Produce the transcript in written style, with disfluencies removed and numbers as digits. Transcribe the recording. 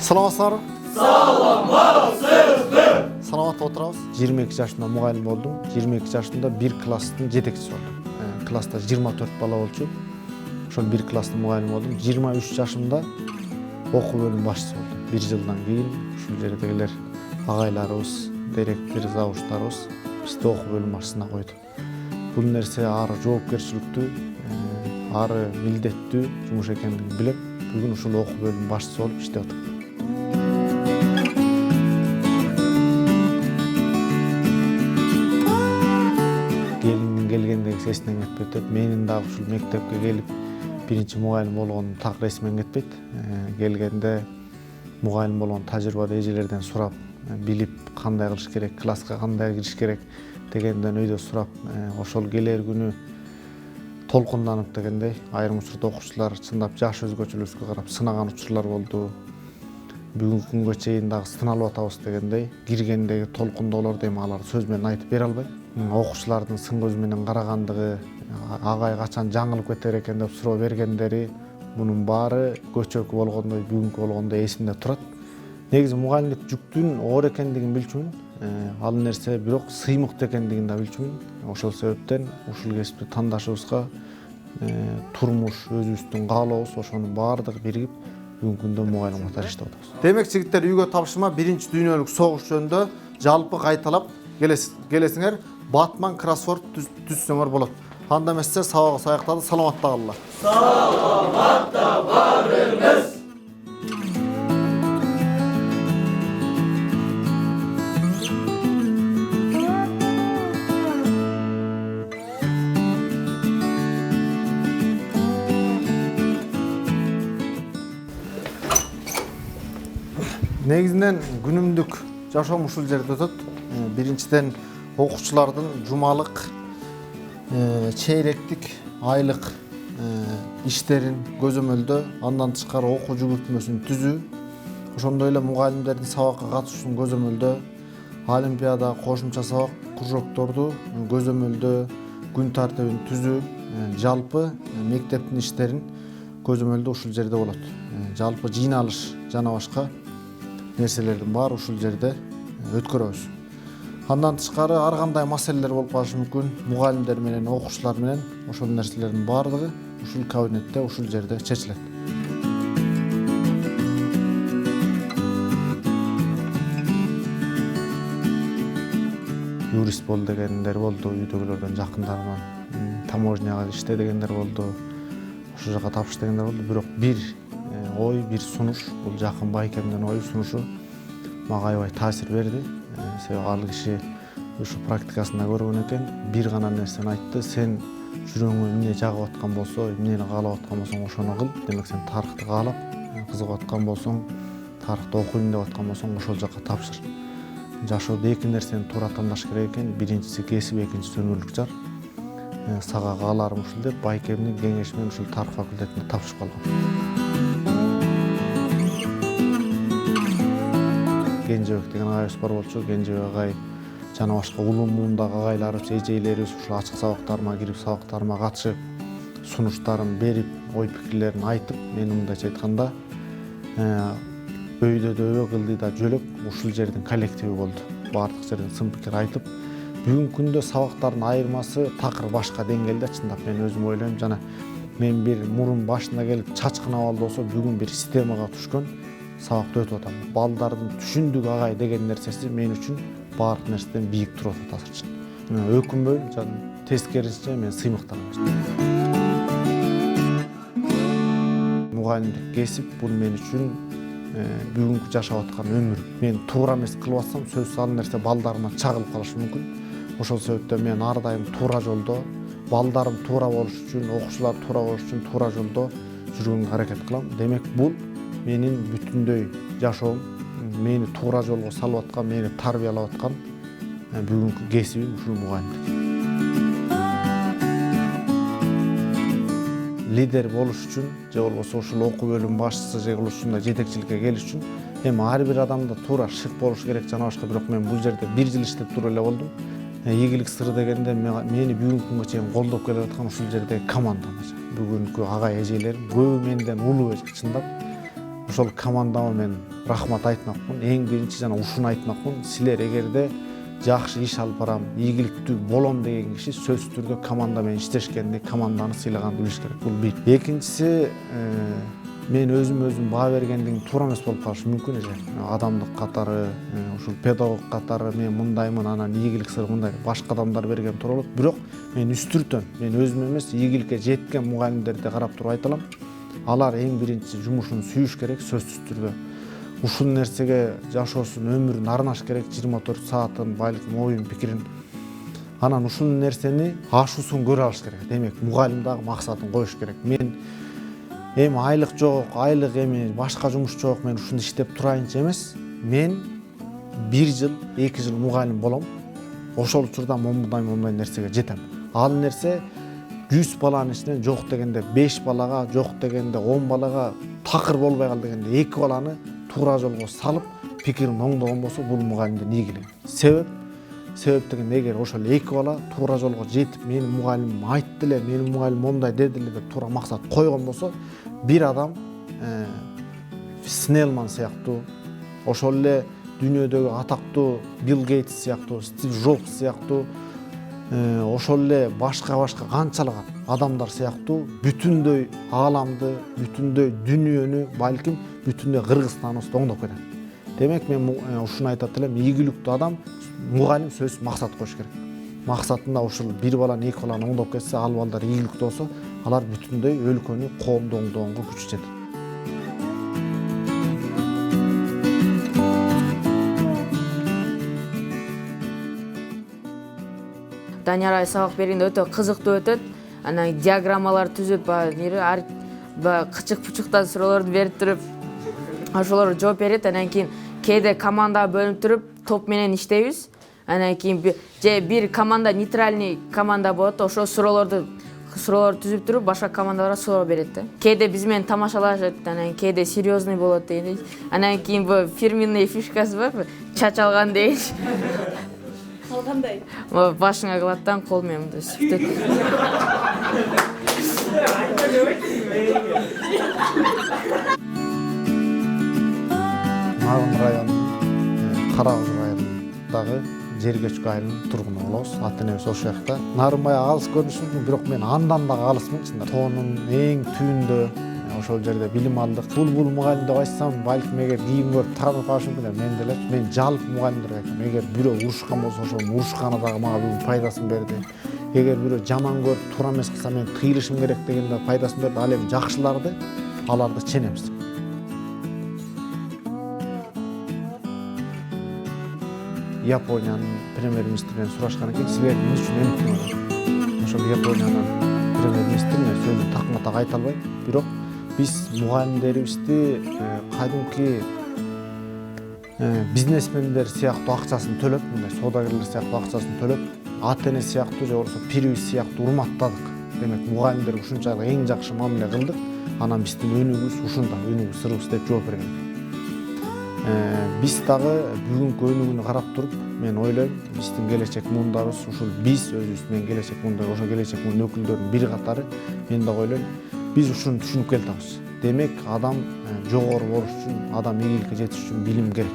Саламатсыздар. Саламатсыздар. Саламатта отырабыз. 22 жашында мұғалім болдым. 22 жашында бір класстың жетекчиси болдум. Класста 24 бала болчу. Ошол бір класстың мұғалім болдум. 23 жашымда окуу бөлүм башчысы болдум. 1 жылдан кийин ушул жердегилер агайларыбыз, директор, завуштарыбыз бизди окуу бөлүм башчысына койду. Бул нерсе ары жоопкерчиликтүү, ары милдеттүү жумуш экендигин билеп, бүгүн ушул окуу бөлүм башчысы болуп иштеп атам. Келгендегі сесінен кетпейді. Менің дағы ушул мектепке келіп, биринчи мұғалім болгонум так ресмен кетпейді. Келгенде мұғалім болгон тажрыйбада эжелерден сурап, билип кандай кылыш керек, класска кандай кириш керек дегенден өйдө сурап, ошол келер күнү толкунданып дегендей, айрым учурда окуучулар чындап жаш өзгөчөлүгүбүзгө карап сынаган учурлар болду. Бүгүнкү күнгө чейин дагы сыналып атабыз дегендей, киргендеги толкундоолорду эми алар сөз менен айтып бере албайм. Окуучулардын сын көз менен карагандыгы, агай качан жаңылып кетер экен деп суроо бергендери, мунун баары көчөкү болгондой, бүгүнкү болгондой эсимде турат. Негизи мугалимдик жүктүн оор экендигин билчүмүн. Ал нерсе бирок сыймыктуу экендигин да билчүмүн. Ошол себептен ушул кесипти тандашыбызга турмуш, өзүбүздүн каалообуз, ошонун баардыгы биригип бүгүнкү күндө мугалим катары иштеп атабыз. Демек жигиттер үйгө табышма 1 дүйнөлүк согуш жөнүндө жалпы кайталап келесиңер, батман кроссворд түзсөңөр болот. Анда эмесе сабагыбыз аякталды. Саламатта калыңар. Саламатта барыңыз. Негизинен күнүмдүк жашоом ушул жерде өтөт. Биринчиден окуучулардын жумалык, чейректик, айлык иштерин көзөмөлдөө, андан тышкары окуу жүгүртмөсүн түзүү, ошондой эле мугалимдердин сабакка катышуусун көзөмөлдөө, олимпиада, кошумча сабак, кружокторду көзөмөлдөө, күн тартибин түзүү, жалпы мектептин иштерин көзөмөлдөө ушул жерде болот. Жалпы жыйналыш жана башка нерселердин баары ушул жерде өткөрөбүз. Андан тышкары ар кандай маселелер болуп калышы мүмкүн. Мугалимдер менен, окуучулар менен ошол нерселердин баардыгы ушул кабинетте, ушул жерде чечилет. Юрист бол дегендер болду, үйдөгүлөрдөн жакындарынан. Таможняга иште дегендер болду. Ошол жака тапыш дегендер болду. Бирок бир ой, бир сунуш, бул жакын байкемдин ою, сунушу мага аябай таасир берди. Себеби ал киши ушу практикасында көргөн экен, бир гана нерсени айтты: сен жүрөгүңө эмне жагып аткан болсо, эмнени каалап аткан болсоң, ошону кыл. Демек сен тарыхты каалап, кызыгып аткан болсоң, тарыхты окуйм деп аткан болсоң, ошол жака тапшыр. Жашоодо эки нерсени туура тандаш керек экен. Биринчиси кесип, экинчиси өмүрлүк жар. Сага кааларым ушул деп байкемдин кеңеши менен ушул тарых факультетине тапшырып калгам. Кенжебек деген агайыбыз бар болчу. Кенжебек агай жана башка улуу муундагы агайларыбыз, эжейлерибиз ушул ачык сабактарыма кирип, сабактарыма катышып, сунуштарын берип, ой пикирлерин айтып, мен мындайча айтканда, өйдө да өбө, кылдыйда жөлөк ушул жердин коллективи болду. Баардык жерден сын пикир айтып, бүгүнкү күндө сабактардын айырмасы такыр башка деңгээлде, чындап мен өзүм ойлойм. Жана мен бир мурун башында келип чачкын абалда болсо, бүгүн бир системага түшкөн сабакты өтүп атам. Балдардын түшүндүк агай деген нерсеси мен үчүн баардык нерседен бийик туруп атат азырчы. Өкүнбөйм, тескерисинче мен сыймыктанам. Мугалимдик кесип бул мен үчүн бүгүнкү жашап аткан өмүр. Мен туура эмес кылып атсам, сөзсүз ал нерсе балдарыма чагылып калышы мүмкүн. Ошол себептен мен ар дайым туура жолдо, балдарым туура болуш үчүн, окуучулар туура болуш үчүн туура жолдо жүргөнгө аракет кылам. Демек бул менин бүтүндөй жашоом, мени туура жолго салып аткан, мени тарбиялап аткан бүгүнкү кесибим ушул мугалимдик. Лидер болуш үчүн же болбосо ушул окуу бөлүм башчысы же ушундай жетекчиликке келиш үчүн эми ар бир адамда туура шык болуш керек жана башка. Бирок мен бул жерде 1 жыл иштеп туруп эле болдум. Ийгилик сыры дегенде мени бүгүнкү күнгө чейин колдоп келе аткан ушул жердеги командам. Бүгүнкү агай эжелерим көбү менден улуу чындап. Ошол командама мен рахмат айтмакмын. Эң биринчи жана ушуну айтмакмын. Силер эгерде жакшы иш алып барам, ийгиликтүү болом деген киши сөзсүз түрдө команда менен иштешкенди, команданы сыйлаганды билиш керек. Бул бир. Экинчиси, мен өзүм баа бергендигим туура эмес болуп калышы мүмкүн эже. Адамдык катары, ушул педагог катары мен мындаймын, анан ийгилик сыры мындай башка адамдар берген туура болот. Бирок мен үстүртөн, мен өзүм эмес, ийгиликке жеткен мугалимдерди карап туруп айта алам. Алар эң биринчи жумушун сүйүш керек, сөзсүз түрдө. Ушул нерсеге жашоосун, өмүрүн арнаш керек, 24 саатын, балким оюн, пикирин. Анан ушул нерсени ашуусун көрө алыш керек. Демек, мугалим дагы максатын коюш керек. Мен эми айлык жок, айлык эми башка жумуш жок, мен ушунда иштеп турайынчы эмес. Мен 1 жыл, 2 жыл мугалим болом. Ошол учурда момундай нерсеге жетем. Ал нерсе 100 баланын ичинен жок дегенде 5 балага, жок дегенде 10 балага, такыр болбой кал дегенде 2 баланы туура жолго салып, пикирин оңдогон болсо, бул мугалимдин ийгилиги. Себеп дегенде эгер ошол 2 бала туура жолго жетип, менин мугалимим айтты эле, менин мугалимим мондай деди эле деп туура максат койгон болсо, бир адам Снелман сыяктуу, ошол эле дүйнөдөгү атактуу Билл Гейтс сыяктуу, Стив Джобс сыяктуу, ошол эле башка канчалык адамдар сыяктуу бүтүндөй ааламды, бүтүндөй дүйнөнү, балким бүтүндөй Кыргызстаныбызды оңдоп кетет. Демек, мен ушуну айтат элем, ийгиликтүү адам, мугалим сөзсүз максат коюш керек. Максатында ушул 1 баланы, 2 баланы оңдоп кетсе, ал балдар ийгиликтүү болсо, алар бүтүндөй өлкөнү, коомду оңдогонго күч жетет. Данияр сабак бергенде өтө кызыктуу өтөт. Анан диаграммалар түзүп, кычык-пучуктан суроолорду берип туруп, ошолорго жооп берет. Анан кийин кээде команда бөлүнүп туруп, топ менен иштейбиз. Анан кийин же бир команда, нейтральный команда болот, ошо суроолорду түзүп туруп, башка командаларга суроо берет да. Кээде биз менен тамашалашат, анан кээде серьезный болот дегендей. Анан кийин бу фирменный фишкасы бар, чачалган деген. Кандай? Башыңа кылаттан кол менен мындай сүртөт. Нарым районунун Карагуз районундагы Жергөчкү айылынын тургуну болобуз. Ата-энебиз ошол жакта. Нарымбай алыс көрүнүшү мүмкүн, бирок мен андан дагы алысмын чындап. Тоонун эң түбүндө ошол жерде билим алдык. Бул мугалим деп айтсам, балким эгер кийим көрүп таанып калышы мүмкүн, мен деле. Мен жалпы мугалимдерге айтам, эгер бирөө урушкан болсо, ошол урушканы дагы мага бүгүн пайдасын берди. Эгер бирөө жаман көрүп туура эмес кылса, мен тыйылышым керек дегенде пайдасын берди. Ал эми жакшыларды, аларды ченемиз. Япониянын премьер-министри менен сурашкан экен, силер эмне үчүн эмне? Ошол Япониянын премьер-министрине сөзүн такма-так айта албайм, бирок биз мугалимдерибизди кадимки бизнесмендер сыяктуу акчасын төлөп, мындай соодагерлер сыяктуу акчасын төлөп, ата-эне сыяктуу же болбосо пирибиз сыяктуу урматтадык. Демек, мугалимдерге ушунчалык эң жакшы мамиле кылдык. Анан биздин өнүгүүбүз ушунда, өнүгүү сырыбыз деп жооп берген. Биз дагы бүгүнкү өнүгүүнү карап туруп, мен ойлойм, биздин келечек муундарыбыз ушул биз өзүбүз менен келечек муундар, ошо келечек муун өкүлдөрүнүн бир катары, мен дагы ойлойм, биз ушуну түшүнүп келатабыз. Демек, адам жогору болуш үчүн, адам ийгиликке жетиш үчүн билим керек.